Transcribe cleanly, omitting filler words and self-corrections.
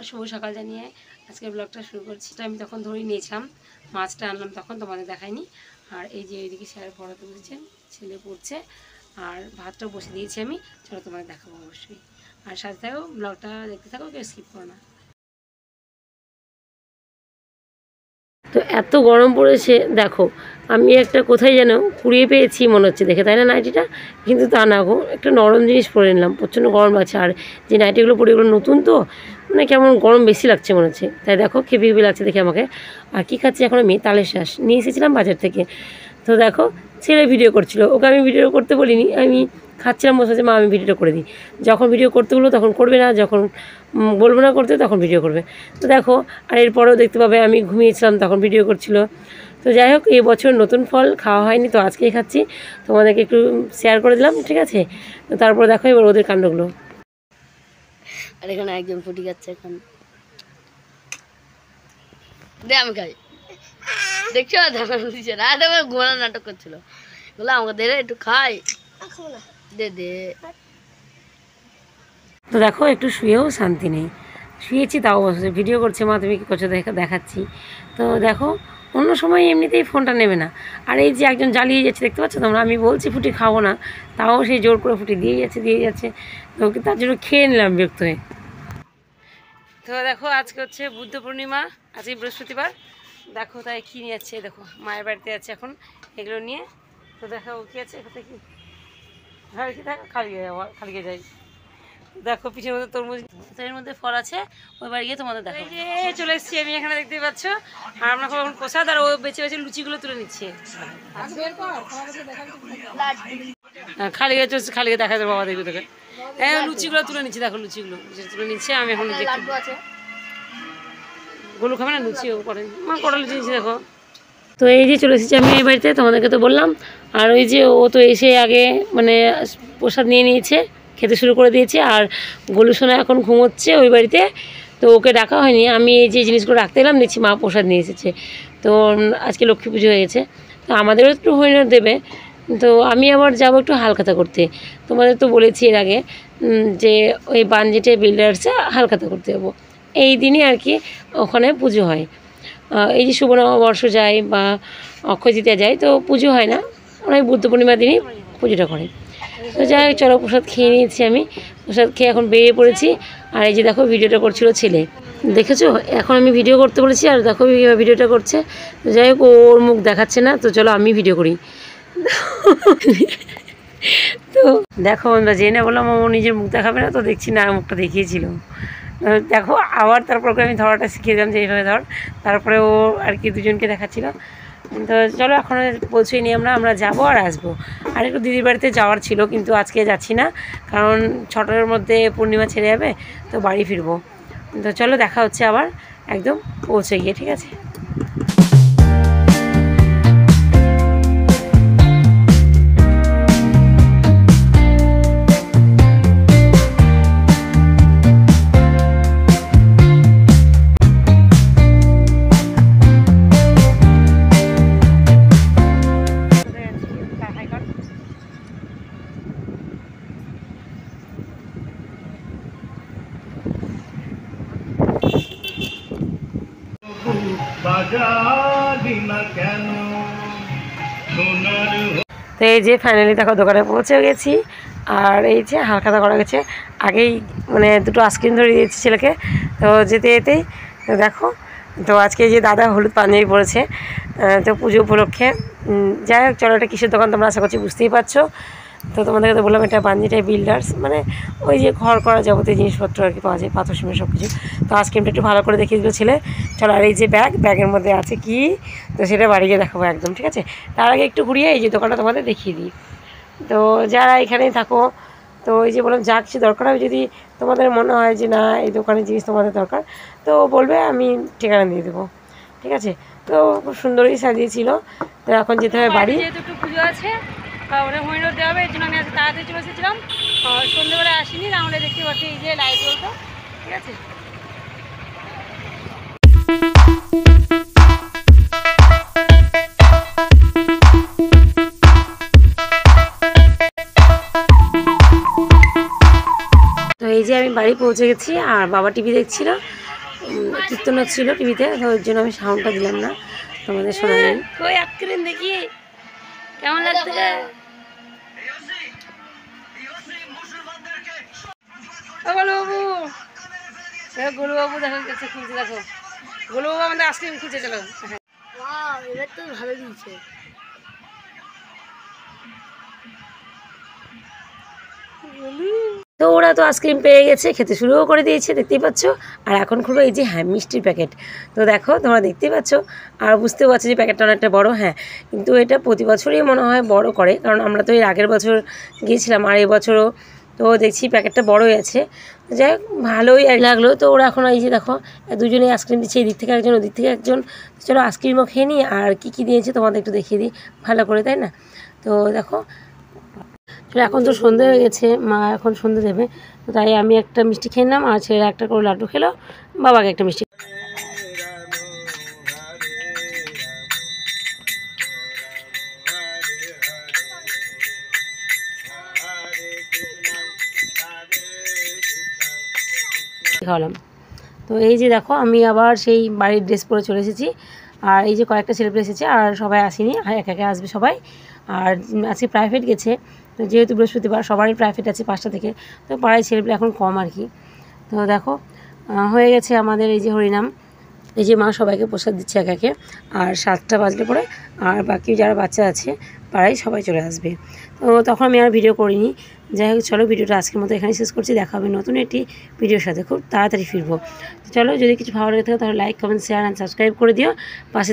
শুভ সকাল জানিয়ে আজকের ব্লগটা শুরু করছি। আমি তখন ধরেই নিয়েছিলাম, মাছটা আনলাম তখন তোমাদের দেখাইনি। আর এই যে এইদিকে স্যার পড়াতে বসেছেন, ছেলে পড়ছে, আর ভাতটাও বসে দিয়েছি আমি। চলো তোমাদের দেখাবো অবশ্যই, আর সাথে থাকো, ব্লগটা দেখতে থাকো, কেউ স্কিপ করো না। তো এত গরম পড়েছে দেখো, আমি একটা কোথায় যেন কুড়িয়ে পেয়েছি মনে হচ্ছে দেখে, তাই না নাইটিটা? কিন্তু তা না গো, একটা নরম জিনিস পরে নিলাম, প্রচণ্ড গরম আছে। আর যে নাইটিগুলো পরে এগুলো নতুন তো, মানে কেমন গরম বেশি লাগছে মনে হচ্ছে, তাই দেখো খেপি খেপি লাগছে দেখে আমাকে। আর কী খাচ্ছি এখন আমি? তালের শ্বাস নিয়ে এসেছিলাম বাজার থেকে। তো দেখো ছেলে ভিডিও করছিল, ওকে আমি ভিডিও করতে বলিনি, আমি খাচ্ছিলাম, বসে আছে মা আমি ভিডিওটা করে দিই। যখন ভিডিও করতে বলবো তখন করবে না, যখন বলবো না করতে তখন ভিডিও করবে। তো দেখো, আর এরপরেও দেখতে পাবে আমি ঘুমিয়েছিলাম তখন ভিডিও করছিল। তো যাই হোক, এই বছর নতুন ফল খাওয়া হয়নি, তো আজকেই খাচ্ছি, তোমাদেরকে একটু শেয়ার করে দিলাম, ঠিক আছে? তো তারপর দেখো এবার ওদের কাণ্ডগুলো। আর এখানে একজন ফুটি খাচ্ছে, এখন দে আমি খাই, দেখছো দিচ্ছে না, ঘুমানো নাটক করছিল, বলে আমাকে দে একটু খাই, দে দে। তো দেখো একটু শুয়েও শান্তি নেই, শুয়েছি তাও বসে ভিডিও করছে, মা তুমি কী করছো দেখাচ্ছি। তো দেখো অন্য সময় এমনিতেই ফোনটা নেবে না। আর এই যে একজন জ্বালিয়ে যাচ্ছে দেখতে পাচ্ছ তোমরা, আমি বলছি ফুটি খাবো না, তাও সেই জোর করে ফুটি দিয়ে যাচ্ছে। তো তার জন্য খেয়ে নিলাম বিরক্ত হয়ে। তো দেখো আজকে হচ্ছে বুদ্ধ পূর্ণিমা, আজকে বৃহস্পতিবার। দেখো তাই কী নিয়ে যাচ্ছে, দেখো মায়ের বাড়িতে আছে এখন এগুলো নিয়ে। তো দেখো কী আছে কোথায়, কি ঘরে কি থাকে, খালিয়ে যাই। দেখো পিঠের মধ্যে তরমুজ, এর মধ্যে ফল আছে, ওইবার গিয়ে তোমাদের দেখো। এই চলে এসেছি আমি এখানে, দেখতেই পাচ্ছ। আর আমরা এখন প্রসাদ, আর ও বেছে বেছে লুচিগুলো তুলে নিচ্ছে। খালি দেখা যাবে বাবা, দেখবে তোকে। হ্যাঁ লুচিগুলো তুলে নিচ্ছি, দেখো লুচিগুলো তুলে নিচ্ছে। আমি এখন গোলু খাবে না, লুচিও করে মা, কটা লুচি নিচ্ছি দেখো। তো এই যে চলে এসেছি আমি এই বাড়িতে, তোমাদেরকে তো বললাম। আর ওই যে ও তো এসে আগে মানে প্রসাদ নিয়ে নিয়েছে, খেতে শুরু করে দিয়েছে। আর গোলু সোনা এখন ঘুমোচ্ছে ওই বাড়িতে, তো ওকে ডাকা হয়নি। আমি এই যে জিনিসগুলো রাখতে এলাম, দেখছি মা প্রসাদ নিয়ে এসেছে। তো আজকে লক্ষ্মী পুজো হয়ে গেছে, তো আমাদেরও একটু হরিণর দেবে। তো আমি আবার যাবো একটু হালখাতা করতে, তোমাদের তো বলেছি এর আগে যে ওই বানজেটে বিল্ডার্সে হালখাতা করতে যাবো। এই দিনই আর কি ওখানে পুজো হয়। এই যে শুভ নববর্ষ যায় বা অক্ষয় তৃতীয়া যায়, তো পুজো হয় না, ওরা বুদ্ধ পূর্ণিমার দিনই পুজোটা করে। তো যাই হোক চলো, প্রসাদ খেয়ে নিয়েছি আমি, প্রসাদ খেয়ে এখন বেরিয়ে পড়েছি। আর এই যে দেখো ভিডিওটা করছিল ছেলে, দেখেছো? এখন আমি ভিডিও করতে বলেছি আর দেখো ভিডিওটা করছে। যাই হোক ওর মুখ দেখাচ্ছে না, তো চলো আমি ভিডিও করি। তো দেখো আমরা জেনে বললাম ও নিজের মুখ দেখাবে না, তো দেখছি না মুখটা দেখিয়েছিল। দেখো আবার তারপর আমি ধরাটা শিখিয়ে দিলাম যে এইভাবে ধর, তারপরে ও আর কি দুজনকে দেখাচ্ছিল। তো চলো এখন পৌঁছেই নিই, আমরা যাবো আর আসবো। আর একটু দিদির বাড়িতে যাওয়ার ছিল, কিন্তু আজকে যাচ্ছি না, কারণ 6টার মধ্যে পূর্ণিমা ছেড়ে যাবে, তো বাড়ি ফিরবো। তো চলো দেখা হচ্ছে আবার একদম পৌঁছে গিয়ে, ঠিক আছে? তো এই যে ফাইনালি দেখো দোকানে পৌঁছে গেছি। আর এই যে হালখাতা করা গেছে, আগেই মানে দুটো আইসক্রিম ধরে দিয়েছি ছেলেকে। তো যেতেই তো দেখো, তো আজকে যে দাদা হলুদ পাঞ্জাবি পরেছে, তো পুজো উপলক্ষে। যাই হোক চলো, এটা কিসের দোকান তোমরা আশা করছি বুঝতেই পারছো। তো তোমাদেরকে তো বললাম এটা বাঞ্জিটাই বিল্ডার্স, মানে ওই যে ঘর করা যাবতীয় জিনিসপত্র আর কি পাওয়া যায়, পাথর সিমেন্ট সব কিছু। তো আইসক্রিমটা একটু ভালো করে দেখিয়ে দিল ছেলে। চলো, আর এই যে ব্যাগের মধ্যে আছে কি, তো সেটা বাড়ি গিয়ে দেখাবো একদম, ঠিক আছে? তার আগে একটু ঘুরিয়ে এই যে দোকানটা তোমাদের দেখিয়ে দিই। তো যারা এখানেই থাকো, তো এই যে বললাম যা কিছু দরকার হবে, যদি তোমাদের মনে হয় যে না এই দোকানের জিনিস তোমাদের দরকার, তো বলবে, আমি ঠিকানা দিয়ে দেবো, ঠিক আছে? তো খুব সুন্দরই সাজিয়েছিল। তো এখন যেতে হবে বাড়ি, যেহেতু একটু পুজো আছে, ওরা হরিণর দেওয়া হবে, এই জন্য আমি আজকে তাড়াতাড়ি চলে এসেছিলাম। সন্ধ্যেবেলা আসিনি, নাহলে দেখতে পাচ্ছি এই যে লাইট জ্বলতো, ঠিক আছে? তো এই যে আমি বাড়ি পৌঁছে গেছি, আর বাবা টিভি দেখছিল। কীর্তন হচ্ছিল টিভিতে, তো ওই জন্য আমি সাউন্ডটা দিলাম না, তোমাদের শোনা নেই। ওই আক্রিন দেখি কেমন লাগছে। গোলুবাবু, গোলুবাবু দেখো গেছে খুলছে, দেখো গোলুবাবু আমাদের আইসক্রিম খুঁজে চলো। এবার তো ভালো দিয়েছে। তো ওরা তো আইসক্রিম পেয়ে গেছে, খেতে শুরুও করে দিয়েছে, দেখতেই পাচ্ছ। আর এখন খুলবো এই যে হ্যাঁ মিষ্টির প্যাকেট। তো দেখো তোমরা দেখতেই পাচ্ছ, আর বুঝতেও পারছো যে প্যাকেটটা অনেকটা বড়। হ্যাঁ, কিন্তু এটা প্রতি বছরই মনে হয় বড় করে, কারণ আমরা তো এর আগের বছর গিয়েছিলাম, আর এবছরও তো দেখছি প্যাকেটটা বড়ই আছে। যাই হোক, ভালোই লাগলো। তো ওরা এখন এই যে দেখো দুজনে আইসক্রিম দিচ্ছে, এদিক থেকে একজন ওদিক থেকে একজন। চলো আইসক্রিমও খেয়ে নিই, আর কী কী দিয়েছে তোমাদের একটু দেখিয়ে দিই ভালো করে, তাই না? তো দেখো এখন তো সন্ধে হয়ে গেছে, মা এখন সন্ধে দেবে, তো তাই আমি একটা মিষ্টি খেয়ে নিলাম, আর ছেলেরা একটা করে লাড্ডু খেলো, বাবাকে একটা মিষ্টি। খাওয়ালাম। তো এই যে দেখো আমি আবার সেই বাড়ির ড্রেস পরে চলে এসেছি, আর এই যে কয়েকটা ছেলেপেলে এসেছে, আর সবাই আসেনি, আর একা একা আসবে সবাই। আর আজকে প্রাইভেট গেছে, তো যেহেতু বৃহস্পতিবার সবারই প্রাইভেট আছে 5টা থেকে, তো পাড়ায় ছেলেপেলে এখন কম আর কি। তো দেখো হয়ে গেছে আমাদের এই যে হরিনাম, এই যে মা সবাইকে প্রসাদ দিচ্ছে একে একে, আর 7টা বাজলে পরে আর বাকি যারা বাচ্চা আছে পাড়ায় সবাই চলে আসবে। তো তখন আমি আর ভিডিও করিনি। যাই হোক, চলো ভিডিওটা আজকের মতো এখানে শেষ করছি, দেখা হবে নতুন একটি ভিডিওর সাথে, খুব তাড়াতাড়ি ফিরবো। চলো, যদি কিছু ভালো লেগে থাকে তাহলে like, comment, share and subscribe করে দিও পাশে।